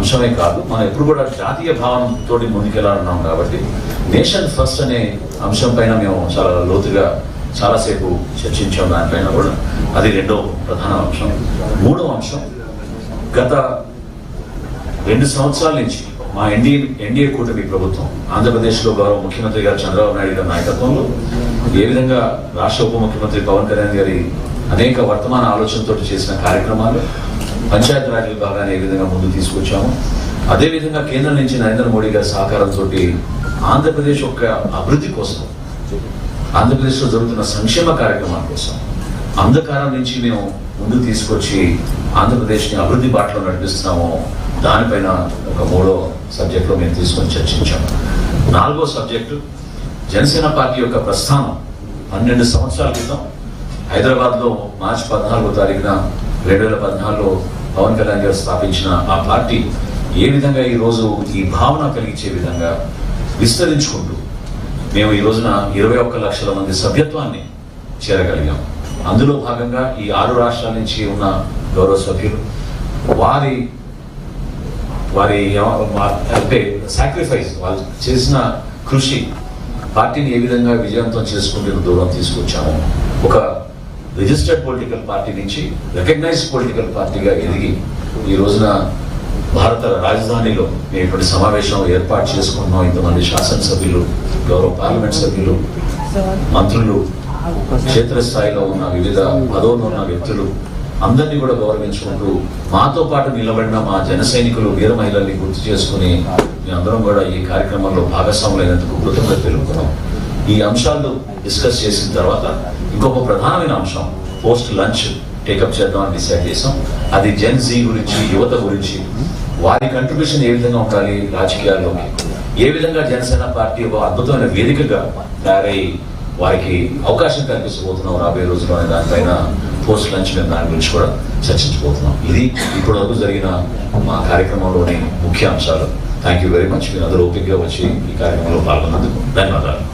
అంశమే కాదు, మనం ఎప్పుడు కూడా జాతీయ భావనతో ముందుకెళ్ళాలన్నాం కాబట్టి నేషన్ ఫస్ట్ అనే అంశం పైన మేము చాలా లోతుగా చాలాసేపు చర్చించాం. దానిపైన కూడా అది రెండో ప్రధాన అంశం. మూడవ అంశం, గత 2 సంవత్సరాల నుంచి మా ఎన్డీఏ కూటమి ప్రభుత్వం ఆంధ్రప్రదేశ్లో గౌరవ ముఖ్యమంత్రి గారు చంద్రబాబు నాయుడు గారి నాయకత్వంలో ఏ విధంగా రాష్ట్ర ఉప ముఖ్యమంత్రి పవన్ కళ్యాణ్ గారి అనేక వర్తమాన ఆలోచనతో చేసిన కార్యక్రమాలు, పంచాయతీరాజ్ విభాగాన్ని ఏ విధంగా ముందుకు తీసుకొచ్చాము, అదేవిధంగా కేంద్రం నుంచి నరేంద్ర మోడీ గారి సహకారంతో ఆంధ్రప్రదేశ్ యొక్క అభివృద్ధి కోసం, ఆంధ్రప్రదేశ్లో జరుగుతున్న సంక్షేమ కార్యక్రమాల కోసం అంధకారం నుంచి మేము ముందుకు తీసుకొచ్చి ఆంధ్రప్రదేశ్ని అభివృద్ధి బాటలో నడిపిస్తున్నాము. దానిపైన ఒక 3వ సబ్జెక్టులో మేము తీసుకొని చర్చించాము. 4వ సబ్జెక్టు, జనసేన పార్టీ యొక్క ప్రస్థానం 12 సంవత్సరాల క్రితం హైదరాబాద్లో మార్చి 14వ తారీఖున 2014లో పవన్ కళ్యాణ్ గారు స్థాపించిన ఆ పార్టీ ఏ విధంగా ఈరోజు ఈ భావన కలిగించే విధంగా విస్తరించుకుంటూ మేము ఈ రోజున 21 లక్షల మంది సభ్యత్వాన్ని చేరగలిగాం. అందులో భాగంగా ఈ 6 రాష్ట్రాల నుంచి ఉన్న గౌరవ సభ్యులు వారి అంటే సాక్రిఫైస్, వాళ్ళు చేసిన కృషి పార్టీని ఏ విధంగా విజయవంతం చేసుకుంటూ దూరం తీసుకొచ్చాము. ఒక రిజిస్టర్డ్ పొలిటికల్ పార్టీ నుంచి రికగ్నైజ్డ్ పొలిటికల్ పార్టీగా ఎదిగి ఈ రోజున భారత రాజధానిలో మేము ఇటువంటి సమావేశం ఏర్పాటు చేసుకుంటున్నాం. ఇంతమంది శాసనసభ్యులు, గౌరవ పార్లమెంట్ సభ్యులు, మంత్రులు, క్షేత్రస్థాయిలో ఉన్న వివిధ పదవుల్లో ఉన్న వ్యక్తులు అందరినీ కూడా గౌరవించుకుంటూ మాతో పాటు నిలబడిన మా జన సైనికులు, వీర మహిళల్ని గుర్తు చేసుకుని మేమందరం కూడా ఈ కార్యక్రమంలో భాగస్వాములైనందుకు కృతజ్ఞత తెలుపుతున్నాం. ఈ అంశాలు డిస్కస్ చేసిన తర్వాత ఇంకొక ప్రధానమైన అంశం పోస్ట్ లంచ్ టేకప్ చేద్దామని డిసైడ్ చేసాం. అది జెన్ జీ గురించి, యువత గురించి, వారి కంట్రిబ్యూషన్ ఏ విధంగా ఉండాలి రాజకీయాల్లోకి, ఏ విధంగా జనసేన పార్టీ ఒక అద్భుతమైన వేదికగా తయారై వారికి అవకాశం కల్పించబోతున్నాం రాబోయే రోజుల్లో అనే దానిపైన పోస్ట్ లంచ్ మేము దాని గురించి కూడా చర్చించబోతున్నాం. ఇది ఇప్పటి వరకు జరిగిన మా కార్యక్రమంలోని ముఖ్య అంశాలు. Thank you very much. మీరు అందరూ ఓపికగా వచ్చి ఈ కార్యక్రమంలో పాల్గొన్నందుకు ధన్యవాదాలు.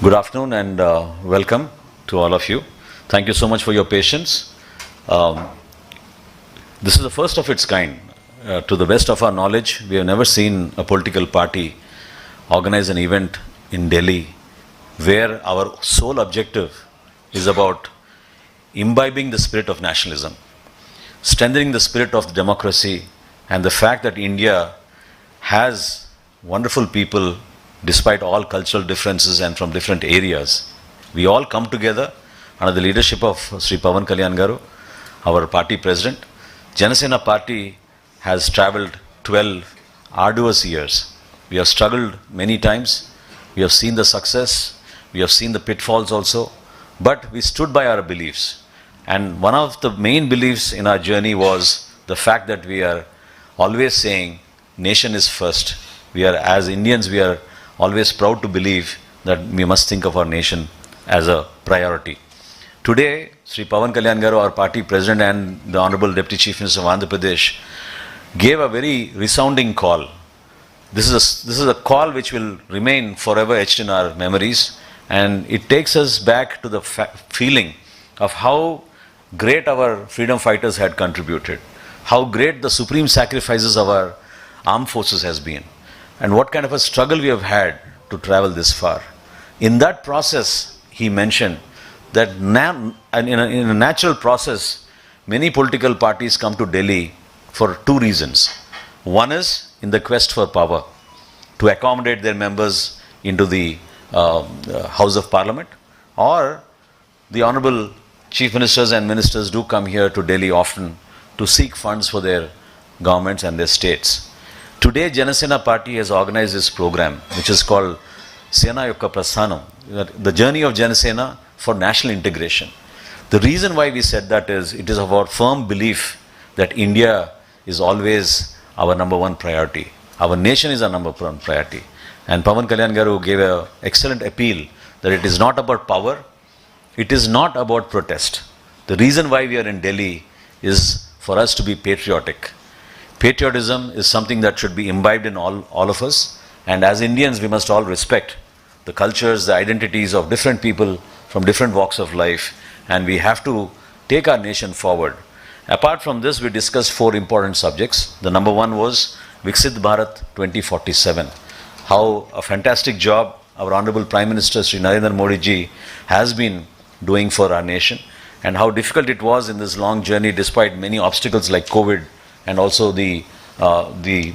Good afternoon and welcome to all of you. Thank you so much for your patience. This is the first of its kind. To the best of our knowledge, we have never seen a political party organize an event in Delhi where our sole objective is about imbibing the spirit of nationalism, strengthening the spirit of democracy, and the fact that India has wonderful people despite all cultural differences and from different areas. We all come together under the leadership of Sri Pavan Kalyan Garu, our party president. JanaSena Party has travelled 12 arduous years. We have struggled many times. We have seen the success. We have seen the pitfalls also. But we stood by our beliefs. And one of the main beliefs in our journey was the fact that we are always saying nation is first. We are, as Indians, we are always proud to believe that we must think of our nation as a priority. Today, Sri Pavan Kalyan Garu, our party president and the Honorable Deputy Chief Minister of Andhra Pradesh, gave a very resounding call. This is a call which will remain forever etched in our memories, and it takes us back to the feeling of how great our freedom fighters had contributed, how great the supreme sacrifices of our armed forces has been, and what kind of a struggle we have had to travel this far. In that process, he mentioned that in a natural process, many political parties come to Delhi for 2 reasons. One is in the quest for power, to accommodate their members into the House of Parliament, or the Honorable Chief Ministers and Ministers do come here to Delhi often to seek funds for their governments and their states. Today, JanaSena Party has organized this program, which is called Sena Yokka Prasthanam, the journey of JanaSena for national integration. The reason why we said that is, it is our firm belief that India is always our number one priority. Our nation is our number one priority. And Pavan Kalyan Garu gave an excellent appeal that it is not about power, it is not about protest. The reason why we are in Delhi is for us to be patriotic. Patriotism is something that should be imbibed in all of us. And as Indians, we must all respect the cultures, the identities of different people from different walks of life. And we have to take our nation forward. Apart from this, we discussed four important subjects. The number one was Viksit Bharat 2047. How a fantastic job our Honorable Prime Minister Sri Narendra Modi ji has been doing for our nation, and how difficult it was in this long journey despite many obstacles like COVID and also the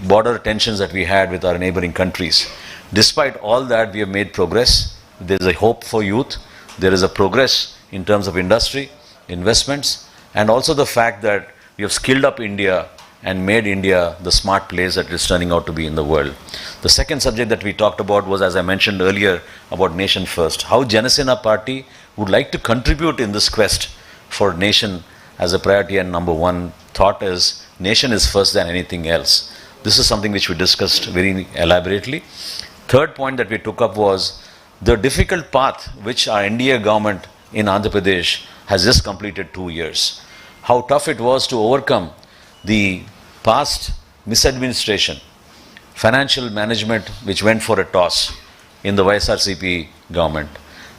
border tensions that we had with our neighboring countries. Despite all that, we have made progress. There is a hope for youth. There is a progress in terms of industry, investments, and also the fact that we have skilled up India and made India the smart place that it is turning out to be in the world. The second subject that we talked about was, as I mentioned earlier, about Nation First. How JanaSena Party would like to contribute in this quest for nation as a priority, and number one thought is nation is first than anything else. This is something which we discussed very elaborately. Third point that we took up was the difficult path which our NDA government in Andhra Pradesh has just completed 2 years. How tough it was to overcome the past misadministration, financial management which went for a toss in the YSRCP government,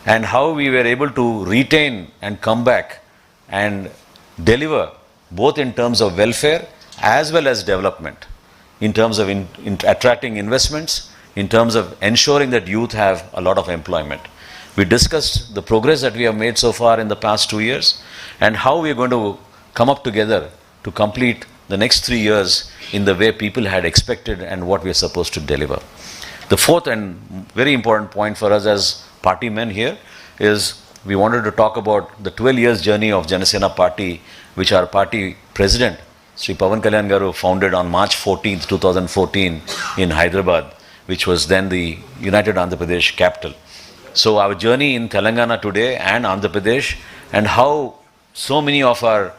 and how we were able to retain and come back and deliver both in terms of welfare as well as development, in terms of attracting investments, in terms of ensuring that youth have a lot of employment. We discussed the progress that we have made so far in the past 2 years and how we are going to come up together to complete the next 3 years in the way people had expected and what we are supposed to deliver. The fourth and very important point for us as party men here is we wanted to talk about the 12 years journey of JanaSena Party, which our party president, Sri Pawan Kalyan Garu, founded on March 14th, 2014 in Hyderabad, which was then the United Andhra Pradesh capital. So our journey in Telangana today and Andhra Pradesh, and how so many of our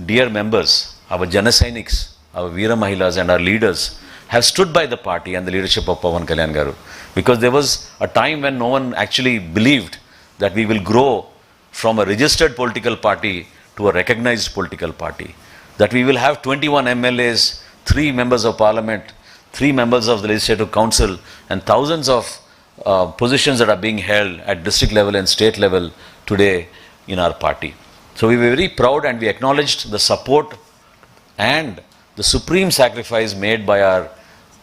dear members, our Janasainiks, our Veera Mahilas and our leaders have stood by the party and the leadership of Pawan Kalyan Garu. Because there was a time when no one actually believed that we will grow from a registered political party to a recognized political party. That we will have 21 MLAs, 3 members of parliament, 3 members of the legislative council, and thousands of positions that are being held at district level and state level today in our party. So we were very proud and we acknowledged the support and the supreme sacrifice made by our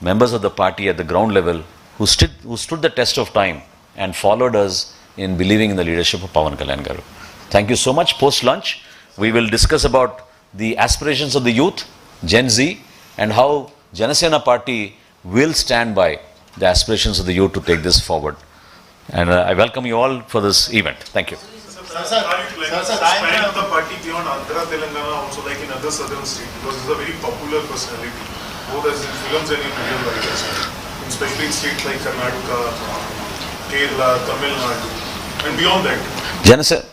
members of the party at the ground level who stood the test of time and followed us in believing in the leadership of Pawan Kalyan Garu. Thank you so much. Post lunch, we will discuss about the aspirations of the youth, Gen Z, and how JanaSena Party will stand by the aspirations of the youth to take this forward. And I welcome you all for this event. Thank you. Sir, are you planning to expand the party beyond Andhra, Telangana also, like in other southern states? Because he's a very popular personality, both as in films and in real life, especially in states like Karnataka, Kerala, Tamil Nadu, and beyond that.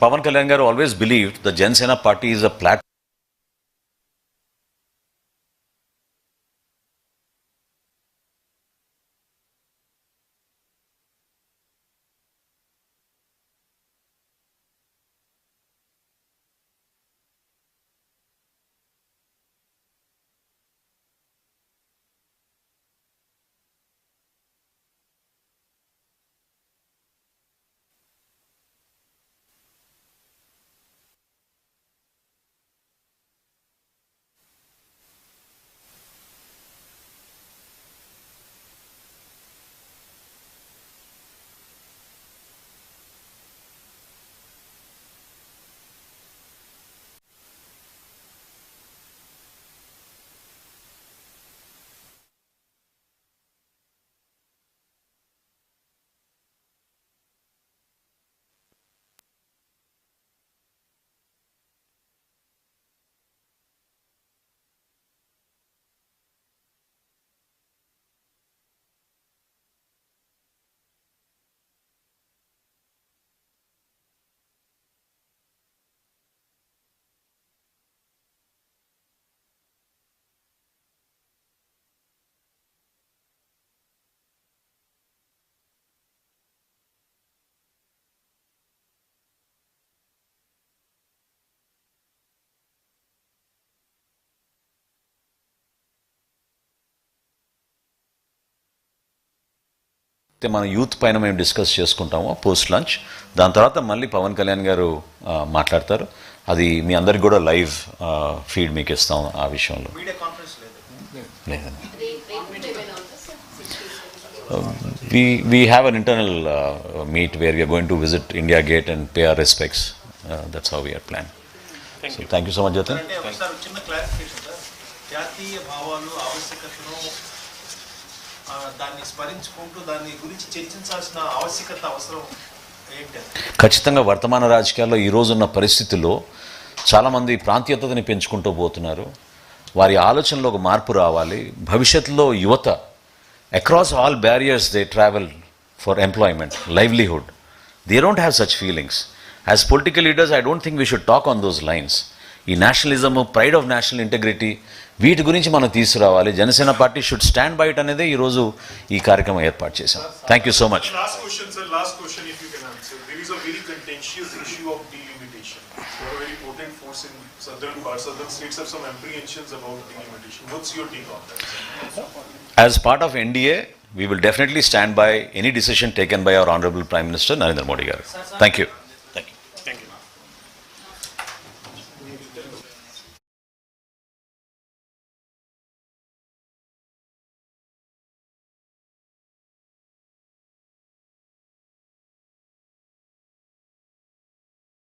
Pawan Kalyan Garu always believed the JanaSena Party is a platform ఏదైతే మన youth పైన మేము discuss చేసుకుంటామో post lunch, దాని తర్వాత మళ్ళీ పవన్ కళ్యాణ్ గారు మాట్లాడతారు. అది మీ అందరికి కూడా లైవ్ ఫీడ్ మీకు ఇస్తాం ఆ విషయంలో. లేదండి. We have an internal meet where we are going to visit India Gate and pay our respects. That's how we are planned. Thank you so much, Jatin. చిన్న క్లారిఫికేషన్ సార్, జాతీయ భావాలు ఆవశ్యకతను దాన్ని స్మరించుకుంటూ దాని గురించి చర్చించాల్సిన ఆవశ్యకత అవసరం ఏంటి? ఖచ్చితంగా వర్తమాన రాజకీయాల్లో ఈ రోజున్న పరిస్థితుల్లో చాలామంది ప్రాంతీయతని పెంచుకుంటూ పోతున్నారు. వారి ఆలోచనలో ఒక మార్పు రావాలి. భవిష్యత్తులో యువత across all barriers they travel for employment, livelihood. They don't have such feelings. As political leaders, I don't think we should talk on those lines. ఈ నేషనలిజము, ప్రైడ్ ఆఫ్ నేషనల్ ఇంటెగ్రిటీ, వీటి గురించి మనం తీసుకురావాలి. Janasena party should stand by it అనేదే ఈరోజు ఈ కార్యక్రమం ఏర్పాటు చేశాం. Thank you so much. Last question, sir. Last question, if you can answer. There is a very contentious issue of delimitation. You are a very potent force in southern parts. Southern states have some apprehensions about delimitation. What's your take on that? As part of NDA, we will definitely stand by any decision taken by our Honorable Prime Minister Narendra Modi garu. Thank you.